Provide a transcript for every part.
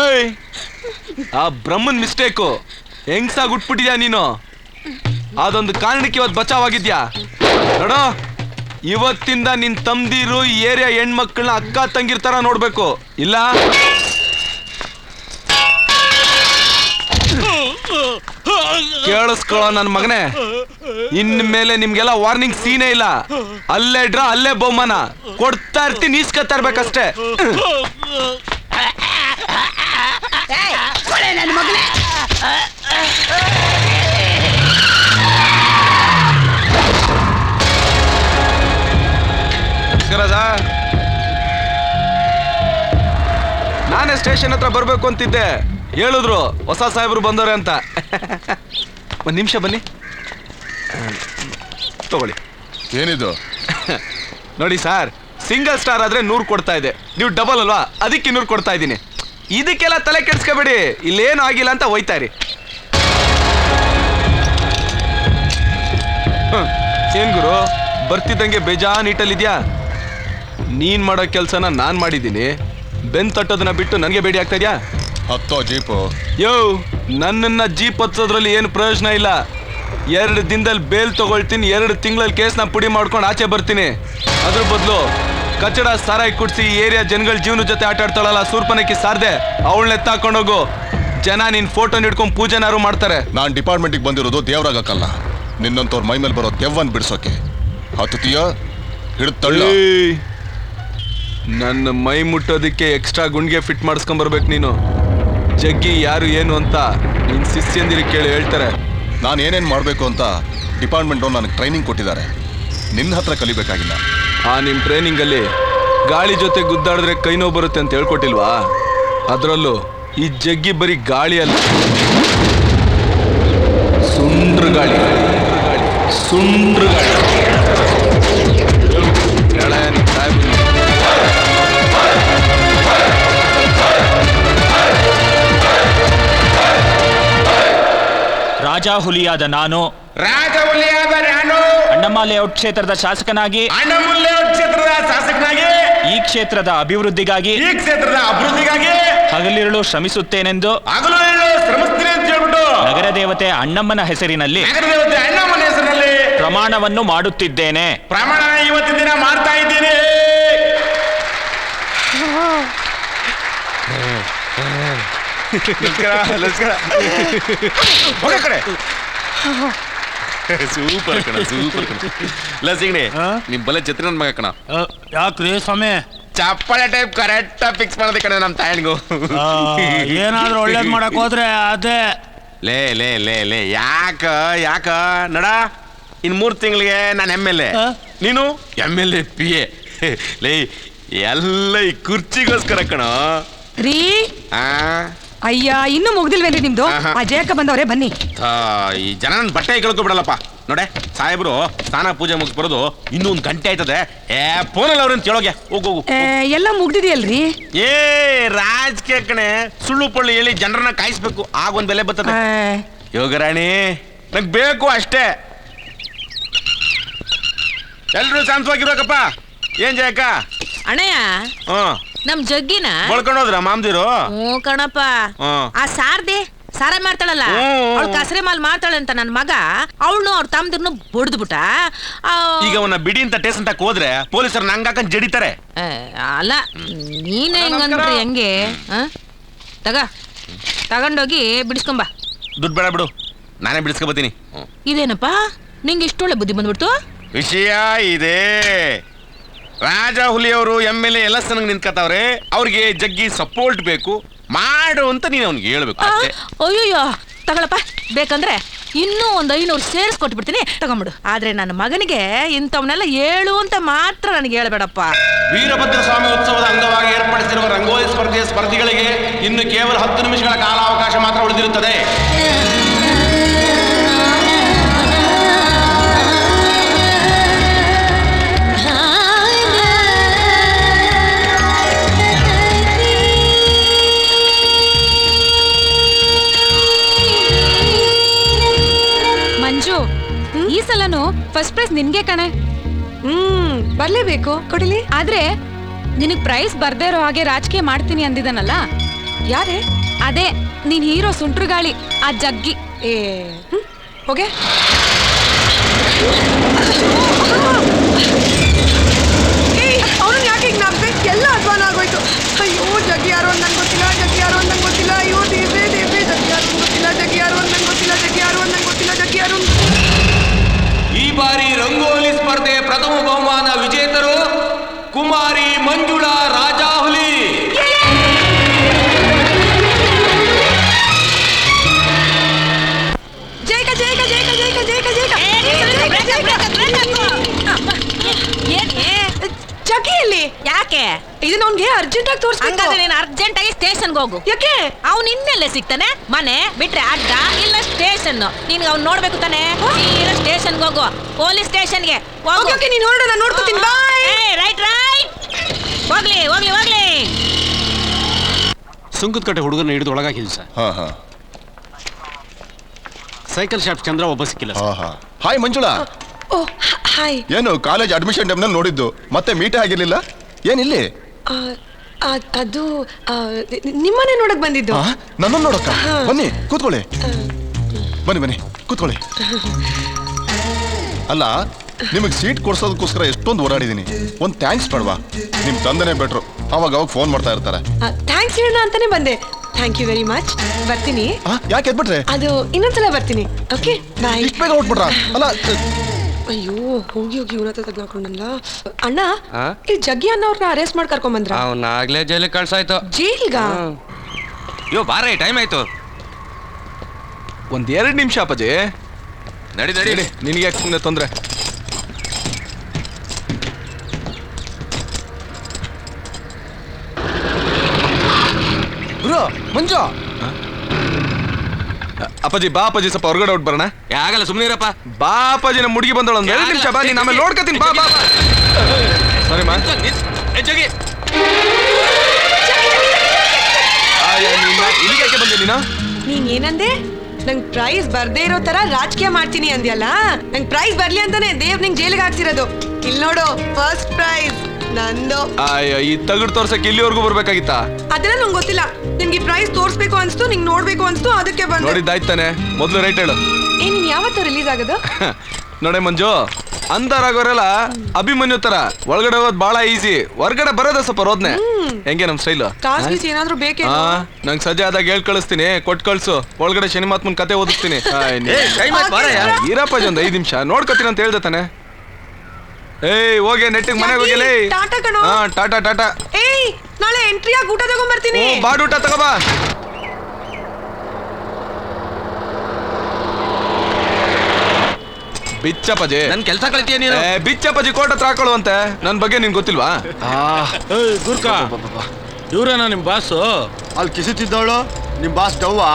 ಏಯ್ ಆ ಬ್ರಹ್ಮನ್ ಮಿಸ್ಟೇಕು ಹೆಂಗ್ಸಾಗ್ ಉಟ್ಬಿಟ್ಟಿದ್ಯಾ ನೀನು. ಅದೊಂದು ಕಾರಣಕ್ಕೆ ಇವತ್ತು ಬಚಾವಾಗಿದ್ಯಾ ನೋಡೋ. ಇವತ್ತಿಂದ ನಿನ್ ತಮ್ದಿರು ಏರಿಯಾ ಹೆಣ್ಮಕ್ಳನ್ನ ಅಕ್ಕ ತಂಗಿರ್ತಾರ ನೋಡ್ಬೇಕು. ಇಲ್ಲ ಕೇಳಿಸ್ಕೊಳ್ಳೋ ನನ್ ಮಗನೇ, ಇನ್ಮೇಲೆ ನಿಮ್ಗೆಲ್ಲ ವಾರ್ನಿಂಗ್ ಸೀನೇ ಇಲ್ಲ. ಅಲ್ಲೇ ಡ್ರಾ ಅಲ್ಲೇ ಬಹುಮಾನ ಕೊಡ್ತಾ ಇರ್ತೀನಿ, ಈಸ್ಕೊತಾ ಇರ್ಬೇಕಷ್ಟೇ. ನಾನೇ ಸ್ಟೇಷನ್ ಹತ್ರ ಬರ್ಬೇಕು ಅಂತಿದ್ದೆ, ಹೇಳಿದ್ರು ಹೊಸ ಸಾಹೇಬ್ರು ಬಂದವ್ರೆ ಅಂತ. ಒಂದ್ ನಿಮಿಷ ಬನ್ನಿ, ತಗೊಳ್ಳಿ. ಏನಿದು? ನೋಡಿ ಸರ್, ಸಿಂಗಲ್ ಸ್ಟಾರ್ ಆದ್ರೆ 100 ಕೊಡ್ತಾ ಇದೆ, ನೀವು ಡಬಲ್ ಅಲ್ವಾ, ಅದಕ್ಕೆ 200 ಕೊಡ್ತಾ ಇದ್ದೀನಿ. ಇದಕ್ಕೆಲ್ಲ ತಲೆ ಕೆಡ್ಸ್ಕೊಬೇಡಿ, ಇಲ್ಲೇನು ಆಗಿಲ್ಲ ಅಂತ ಹೋಯ್ತಾ ಇರಿ. ಏನ್ ಗುರು ಬರ್ತಿದ್ದಂಗೆ ಬೇಜಾನ್ ಇಟ್ಟಲ್ಲಿದ್ಯಾ? ನೀನ್ ಮಾಡೋ ಕೆಲ್ಸನ ನಾನ್ ಮಾಡಿದ್ದೀನಿ, ಬೆನ್ ತಟ್ಟೋದನ್ನ ಬಿಟ್ಟು ನನಗೆ ಬೇಡಿ ಆಗ್ತಾ ಇದ್ಯಾ? ಹತ್ತೋ ಜೀಪು. ಯೋ, ನನ್ನನ್ನ ಜೀಪ್ ಹತ್ತೋದ್ರಲ್ಲಿ ಏನು ಪ್ರಯೋಜನ ಇಲ್ಲ. 2 ದಿನದಲ್ಲಿ ಬೇಲ್ ತಗೊಳ್ತೀನಿ, 2 ತಿಂಗಳಲ್ಲಿ ಕೇಸ್ನ ಪುಡಿ ಮಾಡ್ಕೊಂಡು ಆಚೆ ಬರ್ತೀನಿ. ಅದ್ರ ಬದಲು ಕಚಡ ಸಾರಾಯಿ ಕುಡ್ಸಿ ಏರಿಯಾ ಜನಗಳ ಜೀವನ ಜೊತೆ ಆಟ ಆಡ್ತಾಳಲ್ಲ ಸೂರ್ಪನಕ್ಕಿ ಸಾರ್ದೆ, ಅವಳನ್ನ ಎತ್ತಾಕೊಂಡೋಗು. ಜನ ನಿನ್ ಫೋಟೋ ಹಿಡ್ಕೊಂಡು ಪೂಜೆನಾರು ಮಾಡ್ತಾರೆ. ನಾನ್ ಡಿಪಾರ್ಟ್ಮೆಂಟಿಗೆ ಬಂದಿರೋದು ದೇವ್ರಾಗಕ್ಕಲ್ಲ, ನಿನ್ನಂತವ್ರ ಮೈ ಮೇಲೆ ಬರೋ ದೆವ್ವನ್ ಬಿಡ್ಸೋಕೆ. ಹತ್ತತೀಯ ಹಿಡಿತಳ್ಳ. ನನ್ನ ಮೈ ಮುಟ್ಟೋದಕ್ಕೆ ಎಕ್ಸ್ಟ್ರಾ ಗುಂಡ್ಗೆ ಫಿಟ್ ಮಾಡಿಸ್ಕೊಂಬರ್ಬೇಕು ನೀನು. ಜಗ್ಗಿ ಯಾರು ಏನು ಅಂತ ನಿನ್ ಶಿಷ್ಯಂದಿರಿ ಕೇಳಿ ಹೇಳ್ತಾರೆ. ನಾನು ಏನೇನು ಮಾಡಬೇಕು ಅಂತ ಡಿಪಾರ್ಟ್ಮೆಂಟ್ ಅವ್ರು ನನಗೆ ಟ್ರೈನಿಂಗ್ ಕೊಟ್ಟಿದ್ದಾರೆ, ನಿನ್ನ ಹತ್ರ ಕಲಿಬೇಕಾಗಿಲ್ಲ. ಆ ನಿಮ್ಮ ಟ್ರೈನಿಂಗಲ್ಲಿ ಗಾಳಿ ಜೊತೆ ಗುದ್ದಾಡಿದ್ರೆ ಕೈ ನೋವು ಬರುತ್ತೆ ಅಂತ ಹೇಳ್ಕೊಟ್ಟಿಲ್ವಾ? ಅದರಲ್ಲೂ ಈ ಜಗ್ಗಿ ಬರೀ ಗಾಳಿ ಅಲ್ಲ, ಸುಂಡ್ರ ಗಾಳಿ. ಸುಂಡ್ರ ಗಾಳಿ. ರಾಜ ಹುಲಿಯಾದ ನಾನು ಅಣ್ಣಮ್ಮ ಲೇಔಟ್ ಕ್ಷೇತ್ರದ ಶಾಸಕನಾಗಿ ಈ ಕ್ಷೇತ್ರದ ಅಭಿವೃದ್ಧಿಗಾಗಿ ಹಗಲಿರುಳು ಶ್ರಮಿಸುತ್ತೇನೆಂದು ನಗರ ದೇವತೆ ಅಣ್ಣಮ್ಮನ ಹೆಸರಿನಲ್ಲಿ ಪ್ರಮಾಣವನ್ನು ಮಾಡುತ್ತಿದ್ದೇನೆ. ಪ್ರಮಾಣ ಇವತ್ತಿನ ದಿನ ಮಾಡ್ತಾ ಇದ್ದೀನಿ. ಸೂಪರ್ ಕಣ, ಸೂಪರ್ ಕಣ. ಲಸಿಗಣಿ ನಿಮ್ ಬಲೆ ಛತ್ರಿ ನನ್ ಮಗ ಕಣ. ಯಾಕ್ರಿ ಸ್ವಾಮಿ? ಚಪ್ಪಾಳೆ ಟೈಪ್ ಕರೆಕ್ಟ್ ಫಿಕ್ಸ್ ಮಾಡೋದೆ ಕಣ ನಮ್ ತಾಯಣ್ಗೂ. ಏನಾದ್ರೂ ಒಳ್ಳೇದ್ ಮಾಡಕ್ ಹೋದ್ರೆ ಅದೇ. ಲೇ ಲೇ ಲೇ ಲೇ ಯಾಕ ನಡ, ಇನ್ 3 ತಿಂಗಳಿಗೆ ನಾನು MLA, ನೀನು MLA PA. ಲೇ ಎಲ್ಲ ಈ ಕುರ್ಚಿಗೋಸ್ಕರ ಕಣ ರೀ. ಅಯ್ಯ, ಇನ್ನು ಮುಗ್ದಿಲ್ವೇನ್ರಿ ನಿಮ್ದು? ಅಜಯಕ್ಕ ಬಂದವ್ರೆ, ಬನ್ನಿ. ಈ ಜನ ನನ್ನ ಬಟ್ಟೆ ಕೇಳ್ಕೊಬಿಡಲ್ಲಪ್ಪ. ನೋಡೆ ಸಾಹೇಬ್ರು ಸ್ನಾನ ಪೂಜೆ ಮುಗಿಸ್ ಬರೋದು ಇನ್ನೂ 1 ಗಂಟೆ ಆಯ್ತದೆ. ಫೋನಲ್ಲಿ ಅವ್ರನ್ನ ಕೇಳೋಗೆ ಹೋಗು. ಎಲ್ಲ ಮುಗ್ದಿದೆಯಲ್ರಿ? ಏ ರಾಜಕೀಯ ಕಣೆ, ಸುಳ್ಳು ಪಳ್ಳು ಹೇಳಿ ಜನರನ್ನ ಕಾಯಿಸ್ಬೇಕು, ಆಗ ಒಂದ್ ಬೆಲೆ ಬರ್ತದೆ. ಯೋಗರಾಣಿ ನಂಗೆ ಬೇಕು ಅಷ್ಟೇ. ಎಲ್ರು ಶಾಂತವಾಗಿರ್ಬೇಕಪ್ಪ. ಏನ್ ಜಯಕ್ಕ? ಅಣ್ಣಯ್ಯ, ನಮ್ ಜಗ್ಗಿನ ಬಳ್ಕೊಂಡೋದ್ರ ಮಾಮ್ದಿರು? ಹ್ಞೂ ಕಣಪ್ಪ. ಆ ಸಾರ್ದೆ ಸಾರ ಮಾಡ್ತಾಳಲ್ಲ, ಅವಳು ಕಸರೆ ಮಾಲ್ ಮಾಡ್ತಾಳೆ ಅಂತ ನನ್ ಮಗ ಅವಳು ಅವ್ರ ತಮ್ದಿರ್ನು ಬಡ್ದ್ಬಿಟ್ಟ. ಈಗ ಅವನ್ನ ಬಿಡಿ ಅಂತ ಟೇಸ್ ಅಂತ ಹೋದ್ರೆ ಪೊಲೀಸರು ನಂಗಾಕಂಡ್ ಜಡಿತಾರೆ. ಅಲ್ಲ, ನೀನ್ ಹೆಂಗಂದ್ರೆ ಹೆಂಗೆ? ತಗೊಂಡೋಗಿ ಬಿಡಿಸ್ಕೊಂಬ. ದುಡ್ಡು ಬೇಡ ಬಿಡು, ನಾನೇ ಬಿಡಿಸ್ಕೊಬತ್ತೀನಿ. ಇದೇನಪ್ಪ ನಿಂಗೆ ಇಷ್ಟೊಳ್ಳೆ ಬುದ್ಧಿ ಬಂದ್ಬಿಡ್ತು? ವಿಷಯ ಇದೆ, ರಾಜ ಹುಲಿಯವರು MLA ಎಲೆಕ್ಷನ್ಗೆ ನಿಂತ್ಕತ್ತವ್ರೆ, ಅವ್ರಿಗೆ ಜಗ್ಗಿ ಸಪೋರ್ಟ್ ಬೇಕು ಮಾಡು ಅಂತ ನೀನು ಅವ್ನಿಗೆ ಹೇಳ್ಬೇಕು. ಅಯ್ಯಯ್ಯೋ ತಗೊಳಪ್ಪ, ಬೇಕಂದ್ರೆ ಇನ್ನೂ ಒಂದು 500 ಸೇರಿಸ್ಕೊಟ್ಬಿಡ್ತೀನಿ, ತಗೊಂಬಿಡು. ಆದ್ರೆ ನನ್ನ ಮಗನಿಗೆ ಇಂಥವನ್ನೆಲ್ಲ ಹೇಳು ಅಂತ ಮಾತ್ರ ನನಗೆ ಹೇಳ್ಬೇಡಪ್ಪ. ವೀರಭದ್ರ ಸ್ವಾಮಿ ಉತ್ಸವದ ಅಂಗವಾಗಿ ಏರ್ಪಡಿಸಿರುವ ರಂಗೋಲಿ ಸ್ಪರ್ಧೆಯ ಸ್ಪರ್ಧಿಗಳಿಗೆ ಇನ್ನು ಕೇವಲ 10 ನಿಮಿಷಗಳ ಕಾಲಾವಕಾಶ ಮಾತ್ರ ಉಳಿದಿರುತ್ತದೆ. ಮಂಜು, ಈ ಸಲನು ಫಸ್ಟ್ ಪ್ರೈಸ್ ನಿನ್ಗೆ ಕಣೆ. ಬರ್ಲೇಬೇಕು, ಕೊಡಲಿ. ಆದ್ರೆ ನಿನಗ್ ಪ್ರೈಸ್ ಬರ್ದೇ ಇರೋ ಹಾಗೆ ರಾಜಕೀಯ ಮಾಡ್ತೀನಿ ಅಂದಿದ್ದಾನಲ್ಲ, ಯಾರೇ? ಅದೇ ನೀನ್ ಹೀರೋ ಸುಂಟ್ರುಗಾಳಿ ಆ ಜಗ್ಗಿ. ಏ ಹೋಗೆ. ಅವನು ಯಾಕೆ ಈಗ ನಾಪ್ದೆ? ಎಲ್ಲ ಅಧ್ವಾನ ಆಗೋಯ್ತು. ಅಯ್ಯೋ ಜಗ್ಗಿ ಯಾರು ಅಂತ ನಂಗೆ ಗೊತ್ತಿಲ್ಲ, ಜಗ್ಗಿ ಯಾರು ಅಂತ ನಂಗೆ ಗೊತ್ತಿಲ್ಲ. ಅಯ್ಯೋ ದೇವ್ರೆ ದೇವ್ರೆ, ಜಗ್ಗಿ ಯಾರು ಅಂತ ಗೊತ್ತಿಲ್ಲ, ಜಗ್ಗಿ ಯಾರು ಅಂತ ನಂಗೆ ಗೊತ್ತಿಲ್ಲ, ಜಗ್ಗಿ ಯಾರು ಅಂತ ನಂಗೆ ಗೊತ್ತಿಲ್ಲ, ಜಗ್ಗಿ ಯಾರು. ಈ ಬಾರಿ ರಂಗೋಲಿ ಸ್ಪರ್ಧೆ ಪ್ರಥಮ ಬಹುಮಾನ ವಿಜೇತರು ಕುಮಾರಿ ಮಂಜುಳಾ ರಾಜಾಹುಲಿ. ಜೈಕ ಜೈಕ ಜೈಕ ಜೈಕ ಜೈಕ ಜೈಕ. ಜಗ್ಗಿಯಲ್ಲಿ ಯಾಕೆ? ಇದನ್ನ ಅವ್ನಿಗೆ ಅರ್ಜೆಂಟ್ ಆಗಿ ತೋರಿಸ್ಬೇಕು. ಹಂಗಾದ್ರೆ ನೀನು ಅರ್ಜೆಂಟ್ ಆಗಿ ಸ್ಟೇಷನ್ಗೆ ಹೋಗು. ಯಾಕೆ? ಅವ್ನು ಇನ್ನೆಲ್ಲೇ ಸಿಗ್ತಾನೆ? ಮನೆ ಬಿಟ್ರೆ ಅಡ್ಡ ಇಲ್ಲ ಸ್ಟೇಷನ್. ನಿನ್ಗೆ ಅವ್ನು ನೋಡ್ಬೇಕು ತಾನೆ? ಇಲ್ಲ ಸ್ಟೇಷನ್ಗೆ ಹೋಗು, ಪೊಲೀಸ್ ಸ್ಟೇಷನ್ಗೆ ಹೋಗು. ಓಕೆ ನೀನು ಹೊರಡು, ನಾನು ನೋಡ್ಕೊತೀನಿ. ಬಾಯ್. ರೈಟ್ ರೈಟ್, ಹೋಗ್ಲಿ ಹೋಗ್ಲಿ ಹೋಗ್ಲಿ. ಸುಂಕದ ಕಟ್ಟೆ ಹುಡುಗನ ಹಿಡಿದು ಒಳಗಾಕಿದ್ವಿ ಸರ್. ಹಾ ಹಾ ಸೈಕಲ್ ಶಾಪ್ ಚಂದ್ರ ಒಬ್ಬ ಸಿಕ್ಕಿಲ್ಲ ಹಾ ಸರ್. ಹಾ. ಹಾಯ್ ಮಂಜುಳಾ. ಓ ಹಾಯ್. ಏನು ಕಾಲೇಜ್ ಅಡ್ಮಿಷನ್ ಟೈಮ್ನಲ್ಲಿ ನೋಡಿದ್ದು, ಮತ್ತೆ ಮೀಟೇ ಆಗಿರ್ಲಿಲ್ಲ. ಏನಿಲ್ಲಿ? ಅದು ನಿಮ್ಮನೆ ನೋಡಕ್ ಬಂದಿದ್ದು. ನನ್ನನ್ನು ನೋಡಕ್ಕ? ಬನ್ನಿ ಕೂತ್ಕೊಳ್ಳಿ, ಬನ್ನಿ ಬನ್ನಿ ಕೂತ್ಕೊಳ್ಳಿ. ಅಲ್ಲ, ನಿಮಗೆ ಸೀಟ್ ಕೊಡ್ಸೋದಕ್ಕೋಸ್ಕರ ಎಷ್ಟೊಂದು ಓಡಾಡಿದೀನಿ. ಒಂದು ಥ್ಯಾಂಕ್ಸ್ ಮಾಡುವ. ನಿಮ್ ತಂದೆನೇ ಬೆಟ್ರು, ಅವಾಗ ಫೋನ್ ಮಾಡ್ತಾ ಇರ್ತಾರೆ. ಥ್ಯಾಂಕ್ಸ್ ಹೇಳೋಣ ಅಂತಾನೆ ಬಂದೆ. Thank you very much. ಬರ್ತೀನಿ. ಯಾಕೆ ಎದ್ಬಿಟ್ರೆ? ಅದು ಇನ್ನೊಂದ್ಸಲ ಬರ್ತೀನಿ. Okay bye. ಇಷ್ಟು ಬೇಗ ಹೊಟ್ಬಿಟ್ರ? ಅಲ್ಲ ಅಯ್ಯೋ ಹೋಗಿ ಹೋಗಿ ಇವನ ಹತ್ರ ತಗ್ಲಾಕೊಂಡಲ್ಲ. ಅಣ್ಣ, ಈ ಜಗ್ಗಿ ಅನ್ನೋರ್ನ ಅರೆಸ್ಟ್ ಮಾಡಿ ಕರ್ಕೊಂಡ್ ಬಂದ್ರ? ಅವ್ನ ಆಗ್ಲೇ ಜೈಲಿಗೆ ಕಳ್ಸಾಯ್ತು. ಜೈಲ್ಗ? ಯೋ ಬಾರೇ, ಟೈಮ್ ಆಯ್ತು. ಒಂದ್ 2 ನಿಮಿಷ ಅಪ್ಪಾಜಿ. ನಡಿ ನಡಿ. ನಿನಗೆ ಯಾಕೆ ಸುಮ್ಮನೆ ತೊಂದ್ರೆ? ಮಂಜು, ಅಪ್ಪಾಜಿ ಬಾ ಅಪ್ಪಾಜಿ, ಸ್ವಲ್ಪ ಹೊರಗಡೆ ಹೊಟ್ಟು ಬರೋಣ. ಆಗಲ್ಲ ಸುಮ್ಮನೆ ಇರಪ್ಪ. ಬಾ ಅಪ್ಪಾಜಿ, ನಮ್ಮ ಹುಡುಗಿ ಬಂದಳು. ಒಂದು 2 ನಿಮಿಷ ಬಾ, ನೀನು ಆಮೇಲೆ ನೋಡ್ಕೊತೀನಿ. ಬಾ ಬಾ. ಸರಿ ಮಾ. ಜಗಿ ಇಲ್ಲಿಗೆ ಬಂದೆ ನೀನು? ನೀನ್ ಏನಂದೆ? ನಂಗ್ ಪ್ರೈಸ್ ಬರ್ದೇ ಇರೋ ತರ ರಾಜಕೀಯ ಮಾಡ್ತೀನಿ ಅಂದ್ಯಲ್ಲ. ನಂಗ್ ಪ್ರೈಸ್ ಬರ್ಲಿ ಅಂತಾನೆ ದೇವ್ ನಿಂಗ್ ಜೈಲಿಗೆ ಹಾಕ್ಸಿರೋದು. ಇಲ್ಲಿ ನೋಡು, ಫಸ್ಟ್ ಪ್ರೈಸ್ ನಂದು. ಈ ತಗಡು ತೋರ್ಸಕ್ಕೆ ಇಲ್ಲಿವರೆಗೂ ಬರ್ಬೇಕಾಗಿತ್ತಾ? ಅದೆಲ್ಲ ನಂಗೆ ಗೊತ್ತಿಲ್ಲ. ನಿನ್ಗೆ ಪ್ರೈಸ್ ತೋರ್ಸ್ಬೇಕು ಅನ್ಸ್ತು, ನಿಂಗ್ ನೋಡ್ಬೇಕು ಅನ್ಸ್ತು, ಅದಕ್ಕೆ ಬಂದೆ. ನೋಡಿದ್ದಾಯ್ತಾನೆ, ಮೊದ್ಲು ರೈಟ್ ಹೇಳು. ನೀನ್ ಯಾವತ್ತು ರಿಲೀಸ್ ಆಗೋದು? ನೋಡೆ ಮಂಜು, ಅಂದಾರಾಗೋರೆಲ್ಲ ಅಭಿಮನ್ಯು ತರ ಒಳಗಡೆ ಹೋಗೋದು ಬಹಳ ಈಸಿ, ಹೊರಗಡೆ ಬರೋದ ಸ್ವಲ್ಪ ರೋದ್ನೆ. ಹೆಂಗೆ ನಮ್ ಸ್ಟೈಲು? ಕಾಸ್ ಏನಾದ್ರು ಬೇಕೇ? ನಂಗೆ ಸಜ್ಜೆ ಆದಾಗ ಹೇಳ್ ಕಳಿಸ್ತೀನಿ, ಕೊಟ್ಟು ಕಳ್ಸು. ಒಳಗಡೆ ಶನಿಮಾತ್ಮನ್ ಕತೆ ಓದಿಸ್ತೀನಿ. ಈರಪ್ಪಾಜಿ, ಒಂದು 5 ನಿಮಿಷ ನೋಡ್ಕೊತೀನಿ ಅಂತ ಹೇಳ್ದೆ ತಾನೆ. ಏಯ್ ಹೋಗಿ ನೆಟ್ಟಿಗೆ ಮನೆಗೆ ಹೋಗಿಲ್ಲ. ಟಾಟಾ ಕಣೋ. ಟಾಟಾ ಟಾಟಾ. ಏಯ್ ನಾಳೆ ಎಂಟ್ರಿ ಆಗಿ ಊಟ ತಗೊಂಡ್ಬರ್ತೀನಿ. ಬಾಡ್ ಊಟ ತಗೋಬಾ. ಬಿಚ್ಚಪ್ಪಾಜಿ, ನನ್ ಕೆಲಸ ಕಳಿತೀಯ ನೀನು? ಬಿಚ್ಚಪ್ಪಾಜಿ ಕೋರ್ಟ್ ಹತ್ರ ಹಾಕೊಳ್ಳುವಂತೆ. ನನ್ ಬಗ್ಗೆ ನಿನ್ ಗೊತ್ತಿಲ್ವಾ? ಗುರ್ಕ, ಇವ್ರೇನಾ ನಿಮ್ ಬಾಸು? ಅಲ್ಲಿ ಕಿಸಿತಿದ್ದವಳು ನಿಮ್ ಬಾಸ್ ಡವ್ವಾ?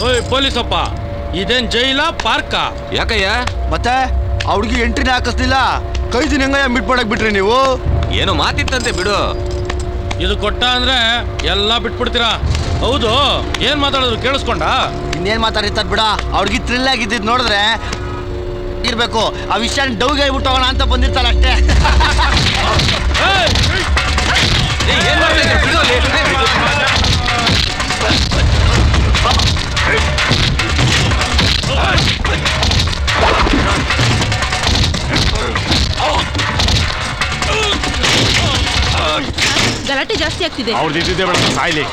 ಓಯ್ ಪೊಲೀಸಪ್ಪ, ಇದೇನ್ ಜೈಲ ಪಾರ್ಕ? ಯಾಕಯ್ಯ? ಮತ್ತೆ ಆ ಹುಡುಗಿ ಎಂಟ್ರಿನೇ ಹಾಕಿಸ್ಲಿಲ್ಲ. ಕೈ ದಿನ ಹೆಂಗಯ್ಯ ಮಿಟ್ ಮಾಡಕ್ ಬಿಟ್ರಿ ನೀವು? ಏನೋ ಮಾತಿತ್ತಂತೆ ಬಿಡು. ಇದು ಕೊಟ್ಟ ಅಂದ್ರೆ ಎಲ್ಲ ಬಿಟ್ಬಿಡ್ತೀರಾ? ಹೌದು, ಏನ್ ಮಾತಾಡೋದು ಕೇಳಿಸ್ಕೊಂಡ? ಇನ್ನೇನ್ ಮಾತಾಡಿರ್ತಾರ ಬಿಡ. ಆ ಹುಡುಗಿ ಥ್ರಿಲ್ ಆಗಿದ್ದಿದ್ ನೋಡಿದ್ರೆ ಇರ್ಬೇಕು. ಆ ವಿಷಯ ಡೌಗೆ ಹೇಳ್ಬಿಟ್ಟು ಹೋಗೋಣ ಅಂತ ಬಂದಿರ್ತಾರ ಅಷ್ಟೇ. ಏನ್ ಮಾಡ್ತಿದ್ದೆ ಬಿಡು ಅಲ್ಲಿ. ಗಲಾಟೆ ಜಾಸ್ತಿ ಆಗ್ತಿದೆ. ಅವ್ರದ್ದು ಇದ್ದಿದ್ದೆ ಬೇಡ, ಸಾಯ್ಲಿ.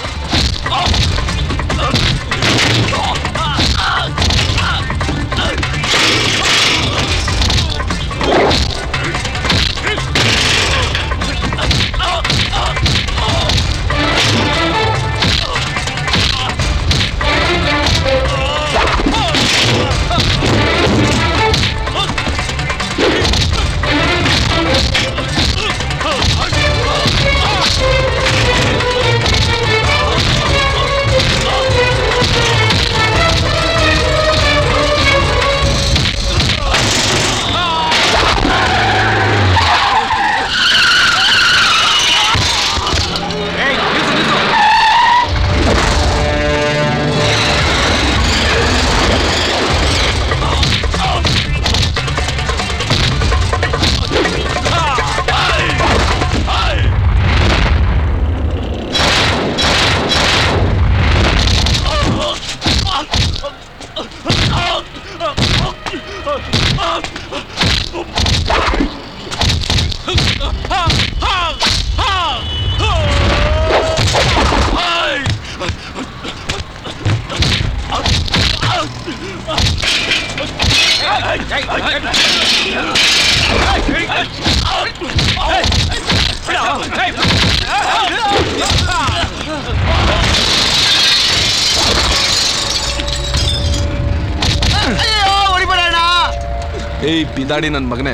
ಏಯ್ ಬಿದಾಡಿ ನನ್ನ ಮಗನೇ,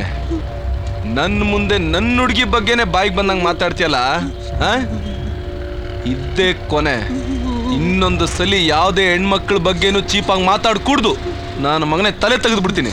ನನ್ನ ಮುಂದೆ ನನ್ನ ಹುಡುಗಿ ಬಗ್ಗೆನೆ ಬಾಯಿಗೆ ಬಂದಂಗೆ ಮಾತಾಡ್ತೀಯಲ್ಲ, ಇದ್ದೇ ಕೊನೆ. ಇನ್ನೊಂದು ಸಲಿ ಯಾವುದೇ ಹೆಣ್ಮಕ್ಳ ಬಗ್ಗೆನೂ ಚೀಪಾಗಿ ಮಾತಾಡ್ಕೂಡ್ದು. ನಾನು ಮಗನೇ ತಲೆ ತೆಗೆದು ಬಿಡ್ತೀನಿ.